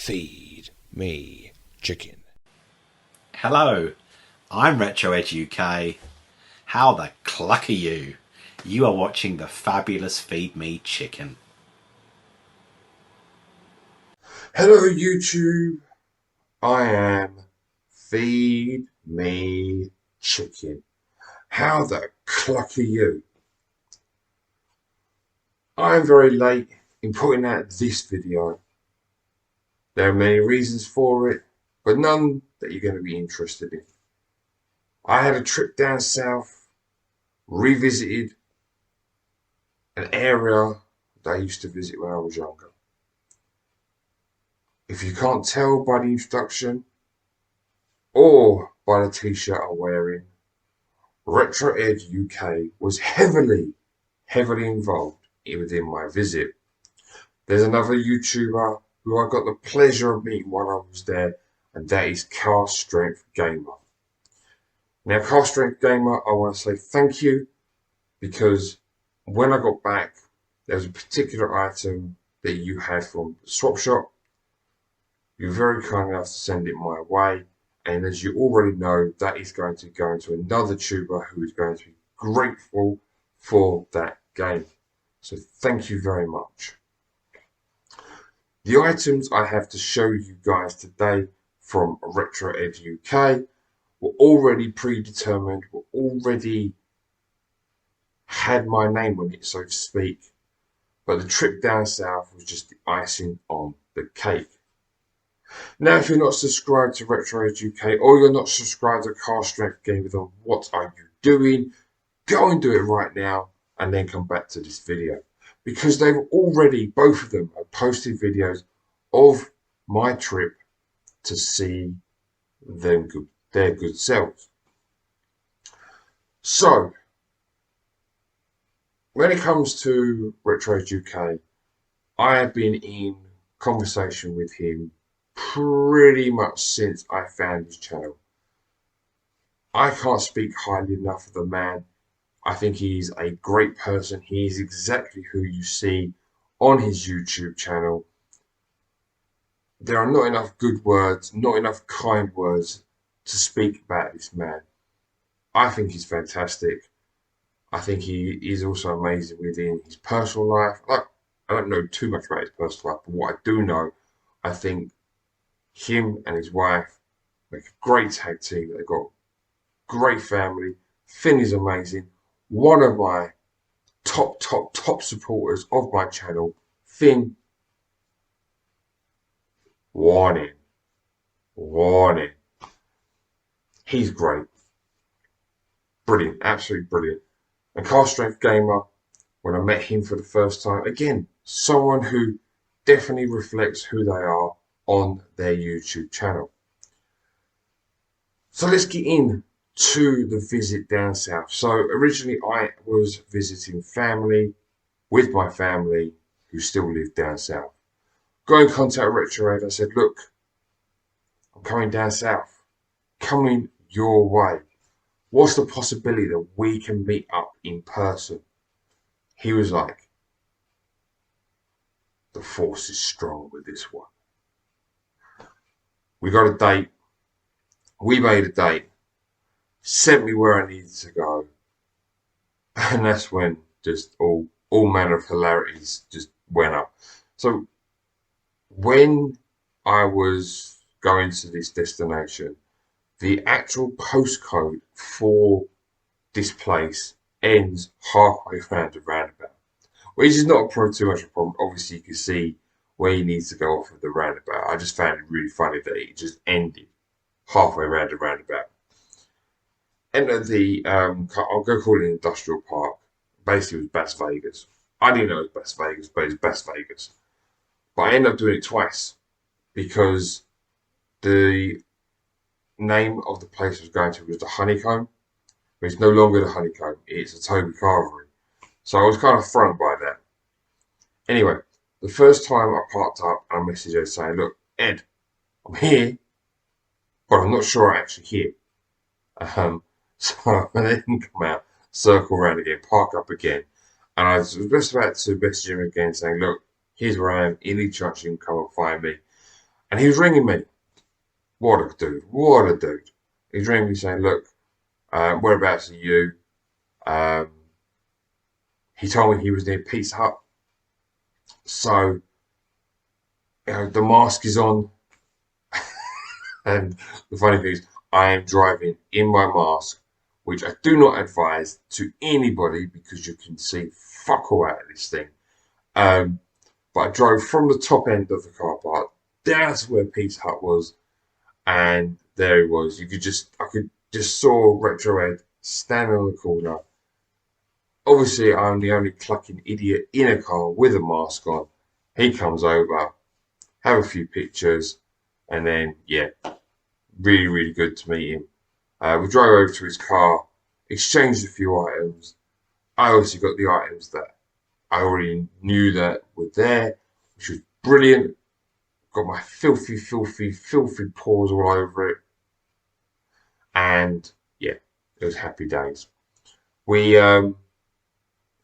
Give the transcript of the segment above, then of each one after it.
Feed me chicken. Hello, I'm Retro Ed UK. How the cluck are you? You are watching the fabulous Feed Me Chicken. Hello YouTube, I am Feed Me Chicken. How the cluck are you? I am very late in putting out this video. There are many reasons for it, but none that you're going to be interested in. I had a trip down south, revisited an area that I used to visit when I was younger. If you can't tell by the introduction or by the t-shirt I'm wearing, Retro Ed UK was heavily involved within my visit. There's another YouTuber who I got the pleasure of meeting while I was there, and that is Car Strength Gamer. Now, Car Strength Gamer, I want to say thank you, because when I got back, there was a particular item that you had from the swap shop. You were very kind enough to send it my way. And as you already know, that is going to go into another tuber who is going to be grateful for that game. So thank you very much. The items I have to show you guys today from Retro Ed UK were already predetermined, were already had my name on it, so to speak. But the trip down south was just the icing on the cake. Now, if you're not subscribed to Retro Ed UK or you're not subscribed to Car Strength Gamer, then what are you doing? Go and do it right now and then come back to this video. Because they've already, both of them, have posted videos of my trip to see their good selves. So, when it comes to Retro Ed UK, I have been in conversation with him pretty much since I found his channel. I can't speak highly enough of the man. I think he's a great person. He is exactly who you see on his YouTube channel. There are not enough good words, not enough kind words to speak about this man. I think he's fantastic. I think he is also amazing within his personal life. I don't know too much about his personal life, but what I do know, I think him and his wife make a great tag team. They've got a great family. Finn is amazing. One of my top supporters of my channel, Finn. Warning. He's great. Brilliant, absolutely brilliant. And Car Strength Gamer, when I met him for the first time, again, someone who definitely reflects who they are on their YouTube channel. So let's get in to the visit down south. So originally I was visiting family with my family who still live down south. Got in contact with Retro Ed. I said, look, I'm coming down south, coming your way. What's the possibility that we can meet up in person? He was like, the force is strong with this one. We got a date. We made a date. Sent me where I needed to go. And that's when just all manner of hilarities just went up. So when I was going to this destination, the actual postcode for this place ends halfway around the roundabout, which is not too much of a problem. Obviously, you can see where you need to go off of the roundabout. I just found it really funny that it just ended halfway around the roundabout. Enter the, I'll go call it an industrial park. Basically, it was Las Vegas. I didn't know it was Las Vegas, but it's Las Vegas. But I ended up doing it twice because the name of the place I was going to was the Honeycomb. But it's no longer the Honeycomb. It's a Toby Carvery. So I was kind of thrown by that. Anyway, the first time I parked up, I messaged her saying, look, Ed, I'm here, but I'm not sure I'm actually here. So I then come out, circle around again, park up again. And I was just about to message him again saying, look, here's where I am. Any chance you can come and find me. And he was ringing me. What a dude. What a dude. He's ringing me saying, look, whereabouts are you? Um, he told me he was near Pizza Hut. So, the mask is on. And the funny thing is, I am driving in my mask, which I do not advise to anybody because you can see fuck all out of this thing. But I drove from the top end of the car park down to where Pizza Hut was, and there he was. I could just saw Retro Ed standing on the corner. Obviously, I'm the only clucking idiot in a car with a mask on. He comes over, have a few pictures, and then, yeah, really, really good to meet him. We drove over to his car, exchanged a few items. I obviously got the items that I already knew that were there, which was brilliant. Got my filthy, filthy, filthy paws all over it. And, yeah, it was happy days. I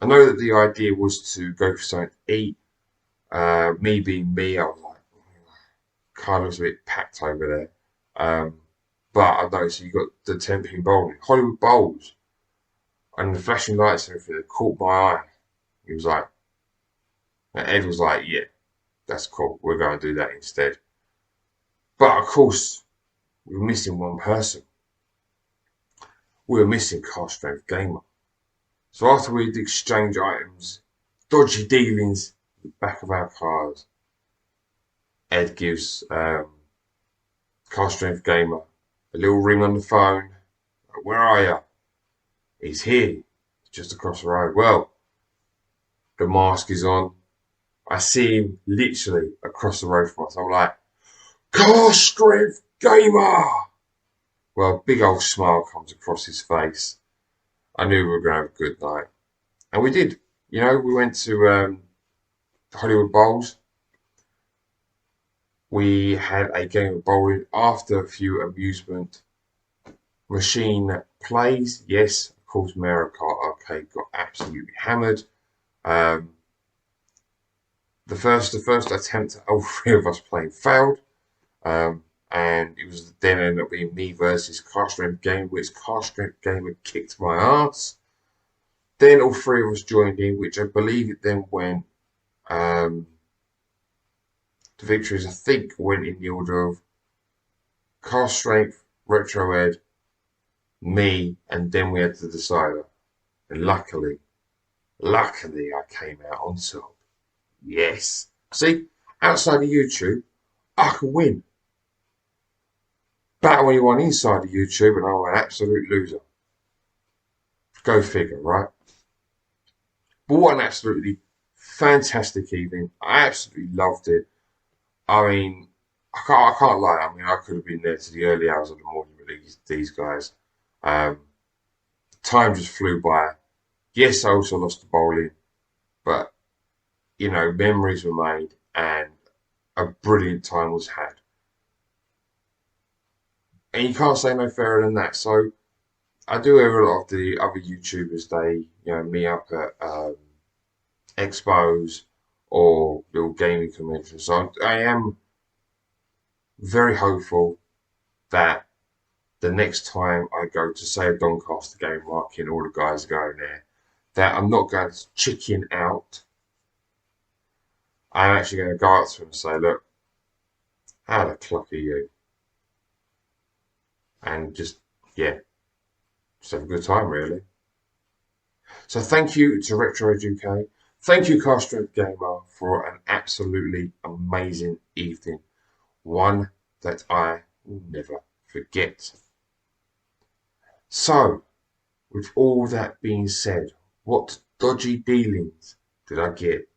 know that the idea was to go for something to eat. Me being me, I was like, kind of a bit packed over there. But I noticed you got the 10-pin bowling, Hollywood Bowls, and the flashing lights and everything that caught my eye. He was like, and Ed was like, yeah, that's cool. We're going to do that instead. But of course, we were missing one person. We were missing Car Strength Gamer. So after we'd exchanged items, dodgy dealings in the back of our cars, Ed gives Car Strength Gamer a little ring on the phone. Where are you? He's here, just across the road. Well, the mask is on. I see him literally across the road from us. I'm like, Car Strength Gamer! Well, a big old smile comes across his face. I knew we were going to have a good night. And we did. You know, we went to Hollywood Bowls. We had a game of bowling after a few amusement machine plays. Yes, of course, Mario Kart Arcade got absolutely hammered. The first attempt at all three of us playing failed. And it was then ended up being me versus Car Strength Gamer, which Car Strength Gamer kicked my ass. Then all three of us joined in, which I believe it then went. The victories, I think, went in the order of Car Strength, Retro Ed, me, and then we had the decider. And luckily, I came out on top. Yes. See, outside of YouTube, I can win. Better when you want inside of YouTube and I'm an absolute loser. Go figure, right? But what an absolutely fantastic evening. I absolutely loved it. I mean, I can't lie. I mean, I could have been there to the early hours of the morning with these guys. Time just flew by. Yes, I also lost the bowling, but, you know, memories were made and a brilliant time was had. And you can't say no fairer than that. So I do hear a lot of the other YouTubers, they, you know, meet up at expos or little gaming conventions. So I am very hopeful that the next time I go to, say, a Doncaster game market and all the guys are going there, that I'm not going to chicken out. I'm actually going to go up to them and say, look, how the clock are you? And just, yeah, just have a good time, really. So thank you to Retro Ed UK. Thank you, Car Strength Gamer, for an absolutely amazing evening. One that I will never forget. So, with all that being said, what dodgy dealings did I get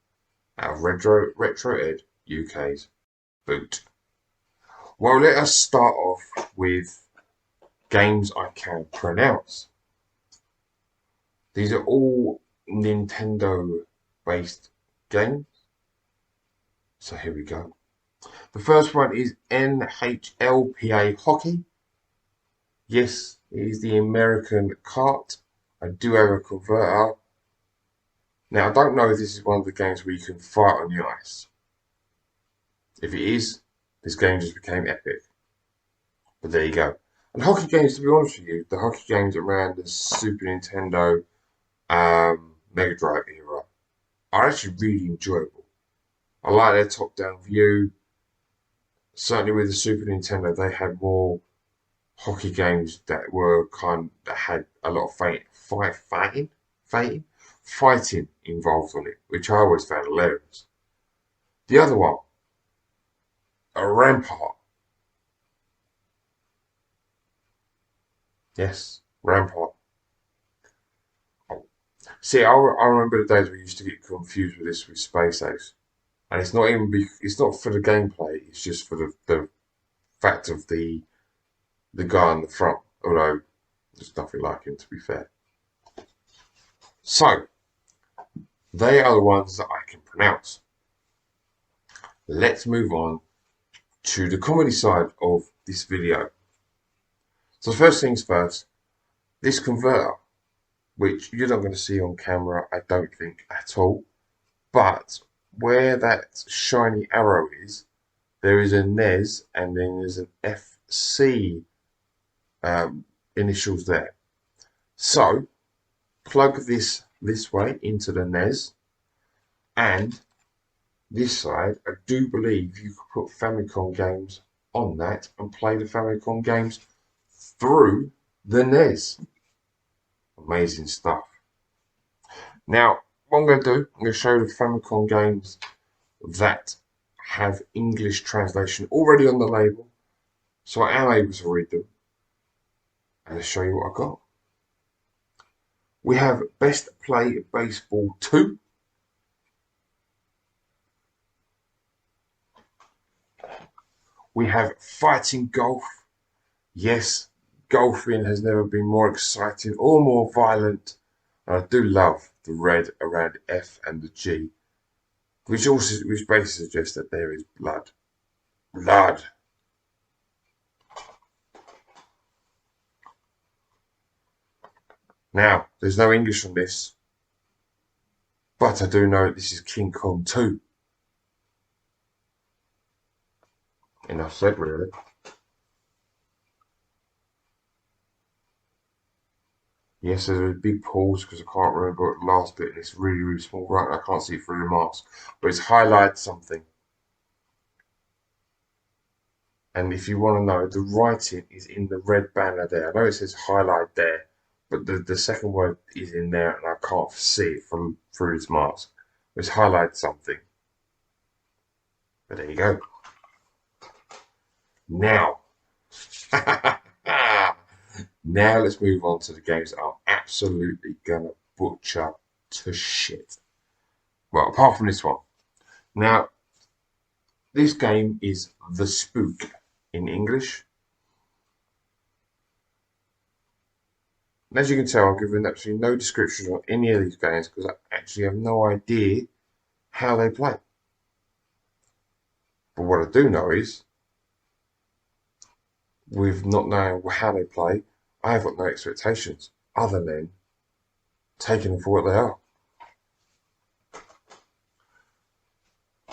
out of Retro Ed UK's boot? Well, let us start off with games I can pronounce. These are all Nintendo-based games. So here we go. The first one is NHLPA Hockey. Yes, it is the American kart. I do have a converter. Now, I don't know if this is one of the games where you can fight on the ice. If it is, This game just became epic. But there you go. And hockey games, to be honest with you, the hockey games around the Super Nintendo Mega Drive era are actually really enjoyable. I like their top-down view. Certainly with the Super Nintendo, they had more hockey games that were that had a lot of fighting involved on it, which I always found hilarious. The other one, a Rampart. Yes, Rampart. Oh. See, I remember the days we used to get confused with this with Space Ace, and it's not for the gameplay. It's just for the fact of the guy on the front. Although there's nothing like him, to be fair. So they are the ones that I can pronounce. Let's move on to the comedy side of this video. So first things first, this converter, which you're not going to see on camera, I don't think at all, but where that shiny arrow is, there is a NES and then there's an FC initials there. So plug this way into the NES, and this side, I do believe you could put Famicom games on that and play the Famicom games through the NES. Amazing stuff. Now, what I'm going to do, I'm going to show you the Famicom games that have English translation already on the label, so I am able to read them, and I'll show you what I got. We have Best Play Baseball 2. We have Fighting Golf. Yes, golfing has never been more exciting or more violent. And I do love the red around F and the G, which basically suggests that there is blood. Blood. Now, there's no English on this, but I do know this is King Kong 2. Enough said, really. Yes, there's a big pause because I can't remember the last bit, and it's really, really small. Right, I can't see it through the mask, but it's highlighted something. And if you want to know, the writing is in the red banner there. I know it says highlight there, but the second word is in there, and I can't see it from through this mask. It's highlighted something. But there you go. Now, now let's move on to the games that I'm absolutely gonna butcher to shit. Well, apart from this one. Now, this game is The Spook in English. And as you can tell, I've given absolutely no description on any of these games because I actually have no idea how they play. But what I do know is, with not knowing how they play, I have got no expectations other than taking them for what they are.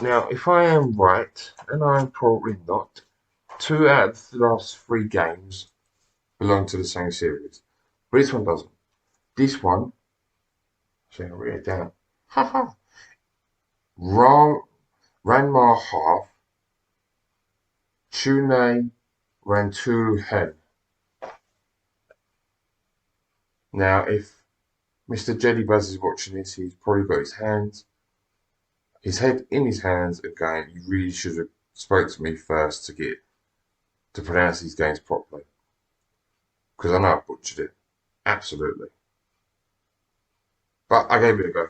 Now, if I am right, and I'm probably not, 2 out of the last 3 games belong to the same series. But this one doesn't. This one, so I'll write it down. Haha. Ranma Half, Chune Rantu Hen. Now, if Mr. Jellybuzz is watching this, he's probably got his head in his hands again. He really should have spoke to me first to pronounce these games properly. Because I know I butchered it. Absolutely. But I gave it a go.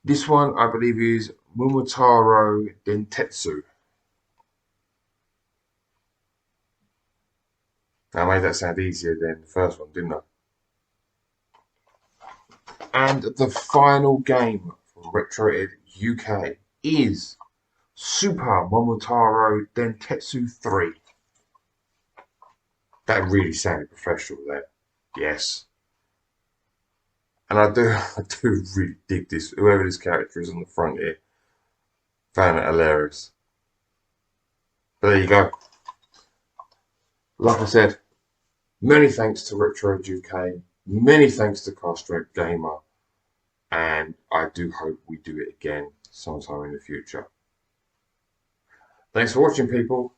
This one, I believe, is Momotaro Dentetsu. I made that sound easier than the first one, didn't I? And the final game from RetroEd UK is Super Momotaro Dentetsu 3. That really sounded professional there. Yes. And I do really dig this. Whoever this character is on the front here, found it hilarious. There you go. Like I said, many thanks to Retro Ed UK, many thanks to Castrate Gamer, and I do hope we do it again sometime in the future. Thanks for watching, people.